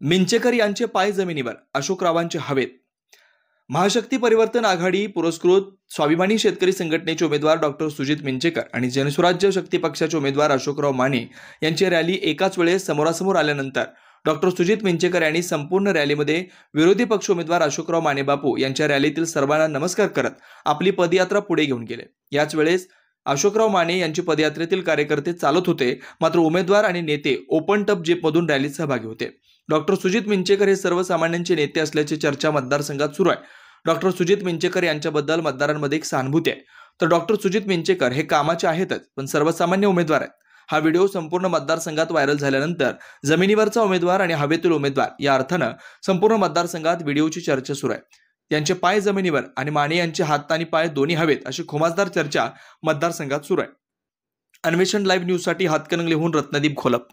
मिंचेकर यांचे पाय जमिनीवर, अशोकरावांचे हवेत. महाशक्ती परिवर्तन आघाडी पुरस्कृत स्वाभिमानी शेतकरी संघटनेचे उमेदवार डॉक्टर सुजित मिंचेकर आणि जनस्वराज्य शक्ती पक्षाचे उमेदवार अशोकराव माने यांची रॅली एकाच वेळेस समोरासमोर आल्यानंतर डॉक्टर सुजित मिंचेकर यांनी संपूर्ण रॅलीमध्ये विरोधी पक्ष उमेदवार अशोकराव माने बापू यांच्या रॅलीतील सर्वांना नमस्कार करत आपली पदयात्रा पुढे घेऊन गेले. याच वेळेस अशोकराव माने यांची पदयात्रेतील कार्यकर्ते चालत होते, मात्र उमेदवार आणि नेते ओपन टप जीपमधून रॅलीत सहभागी होते. डॉक्टर सुजित मिंचेकर हे सर्वसामान्यांचे नेते असल्याची चर्चा मतदारसंघात सुरू आहे. डॉक्टर सुजित मिंचेकर यांच्याबद्दल मतदारांमध्ये एक सहानुभूती आहे. तर डॉक्टर सुजित मिंचेकर हे कामाचे आहेतच, पण सर्वसामान्य उमेदवार आहेत. हा व्हिडिओ संपूर्ण मतदारसंघात व्हायरल झाल्यानंतर जमिनीवरचा उमेदवार आणि हवेतील उमेदवार या अर्थानं संपूर्ण मतदारसंघात व्हिडिओची चर्चा सुरू आहे. त्यांचे पाय जमिनीवर आणि माने यांचे हात आणि पाय दोन्ही हवेत अशी खुमासदार चर्चा मतदारसंघात सुरू आहे. अन्वेषण लाईव्ह न्यूजसाठी हातकणंगलेहून रत्नदीप घोलप.